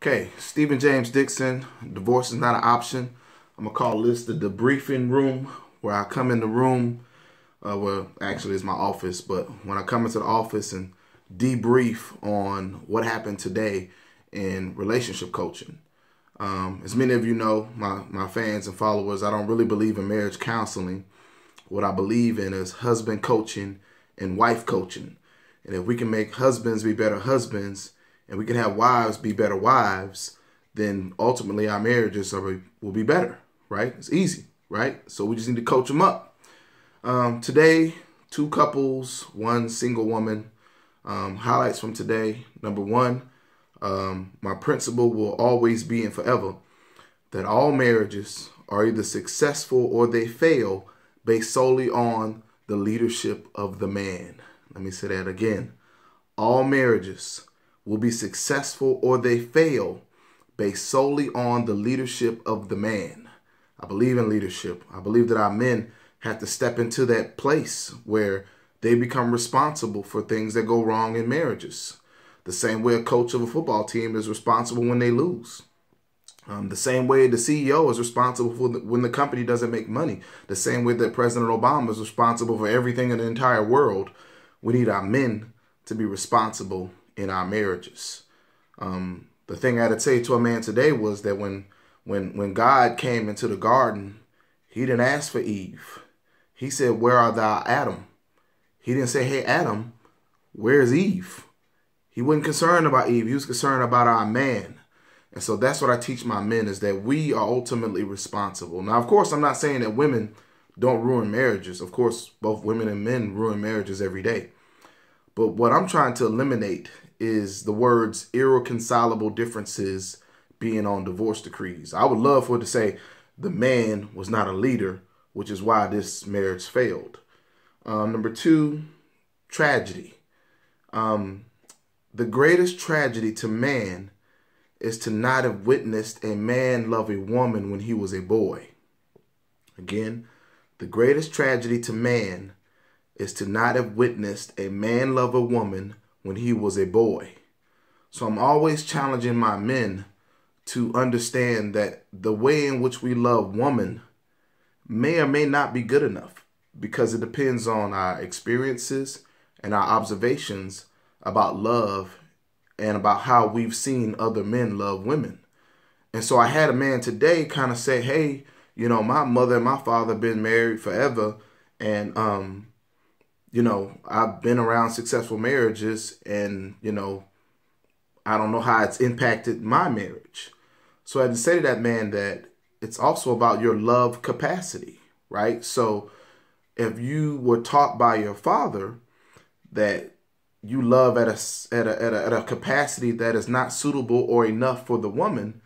Okay, Stephen James Dixon, divorce is not an option. I'm going to call this the debriefing room, where I come in the room, well, actually it's my office, but when I come into the office and debrief on what happened today in relationship coaching. As many of you know, my fans and followers, I don't really believe in marriage counseling. What I believe in is husband coaching and wife coaching. And if we can make husbands be better husbands, and we can have wives be better wives, then ultimately our marriages will be better, right? It's easy, right? So we just need to coach them up. Today, two couples, one single woman. Highlights from today. Number one, my principle will always be and forever that all marriages are either successful or they fail based solely on the leadership of the man. Let me say that again. All marriages will be successful or they fail based solely on the leadership of the man. I believe in leadership. I believe that our men have to step into that place where they become responsible for things that go wrong in marriages. The same way a coach of a football team is responsible when they lose. The same way the CEO is responsible for when the company doesn't make money. The same way that President Obama is responsible for everything in the entire world. We need our men to be responsible in our marriages. The thing I had to say to a man today was that when God came into the garden, he didn't ask for Eve. He said, "Where art thou, Adam?" He didn't say, "Hey, Adam, where's Eve?" He wasn't concerned about Eve. He was concerned about our man. And so that's what I teach my men, is that we are ultimately responsible. Now, of course, I'm not saying that women don't ruin marriages. Of course, both women and men ruin marriages every day. But what I'm trying to eliminate is the words irreconcilable differences being on divorce decrees. I would love for it to say the man was not a leader, which is why this marriage failed. Number two, tragedy. The greatest tragedy to man is to not have witnessed a man love a woman when he was a boy. Again, the greatest tragedy to man is to not have witnessed a man love a woman when he was a boy. So I'm always challenging my men to understand that the way in which we love woman may or may not be good enough, because it depends on our experiences and our observations about love and about how we've seen other men love women. And so I had a man today kind of say, "Hey, my mother and my father have been married forever, and I've been around successful marriages, and I don't know how it's impacted my marriage." So I had to say to that man that it's also about your love capacity, right? So if you were taught by your father that you love at a capacity that is not suitable or enough for the woman,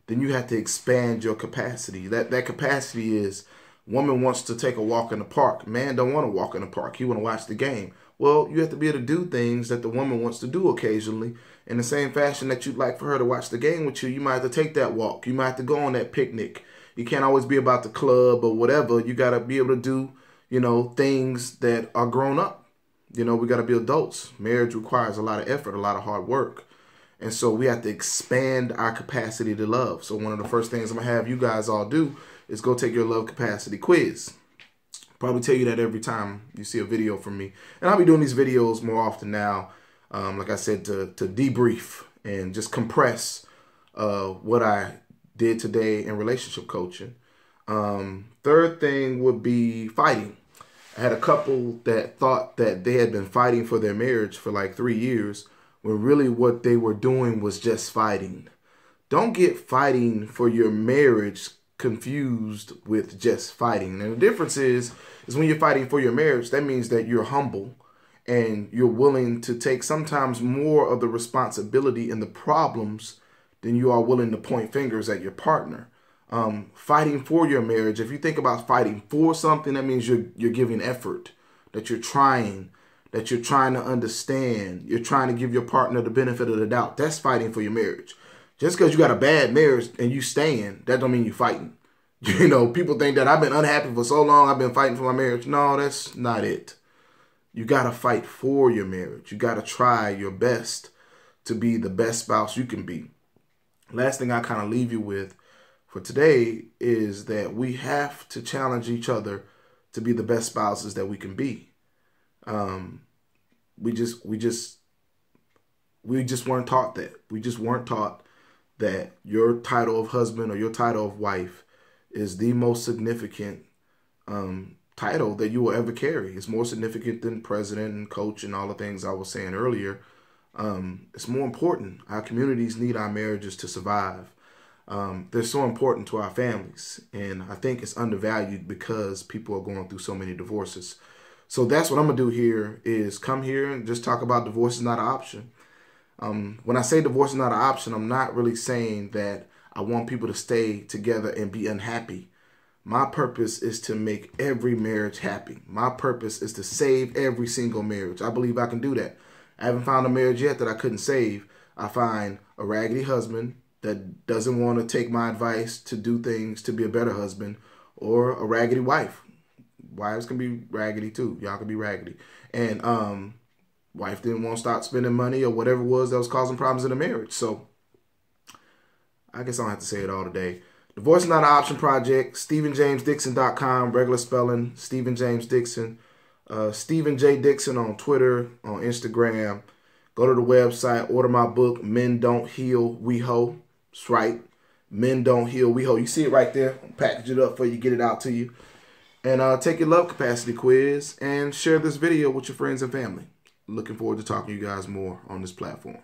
then you have to expand your capacity. That capacity is, woman wants to take a walk in the park. Man don't want to walk in the park. He want to watch the game. Well, you have to be able to do things that the woman wants to do occasionally. In the same fashion that you'd like for her to watch the game with you, you might have to take that walk. You might have to go on that picnic. You can't always be about the club or whatever. You got to be able to do, things that are grown up. We got to be adults. Marriage requires a lot of effort, a lot of hard work. And so we have to expand our capacity to love. So one of the first things I'm going to have you guys all do is go take your love capacity quiz. Probably tell you that every time you see a video from me. And I'll be doing these videos more often now, like I said, to debrief and just compress what I did today in relationship coaching. Third thing would be fighting. I had a couple that thought that they had been fighting for their marriage for like 3 years, when really what they were doing was just fighting. Don't get fighting for your marriage confused with just fighting. And the difference is when you're fighting for your marriage, that means that you're humble and you're willing to take sometimes more of the responsibility in the problems than you are willing to point fingers at your partner. Fighting for your marriage, if you think about fighting for something, that means you're giving effort, that you're trying to understand, you're trying to give your partner the benefit of the doubt. That's fighting for your marriage. Just because you got a bad marriage and you staying, that don't mean you're fighting. People think that I've been unhappy for so long, I've been fighting for my marriage. No, that's not it. You got to fight for your marriage. You got to try your best to be the best spouse you can be. last thing I kind of leave you with for today is that we have to challenge each other to be the best spouses that we can be. Um, we just weren't taught that. We just weren't taught that your title of husband or your title of wife is the most significant title that you will ever carry. It's more significant than president and coach and all the things I was saying earlier. It's more important. Our communities need our marriages to survive. They're so important to our families, and I think it's undervalued because people are going through so many divorces. So that's what I'm gonna do here is come here and just talk about divorce is not an option. When I say divorce is not an option, I'm not really saying that I want people to stay together and be unhappy. My purpose is to make every marriage happy. My purpose is to save every single marriage. I believe I can do that. I haven't found a marriage yet that I couldn't save. I find a raggedy husband that doesn't want to take my advice to do things to be a better husband, or a raggedy wife. Wives can be raggedy too. Y'all can be raggedy. And wife didn't want to stop spending money or whatever it was that was causing problems in the marriage. So I guess I don't have to say it all today. Divorce is not an option project. StephenJamesDixon.com, regular spelling, Stephen James Dixon. Stephen J. Dixon on Twitter, on Instagram. Go to the website, order my book, Men Don't Heal, We Ho. That's right. Men Don't Heal, We Ho. You see it right there. Package it up for you, get it out to you. And take your love capacity quiz and share this video with your friends and family. Looking forward to talking to you guys more on this platform.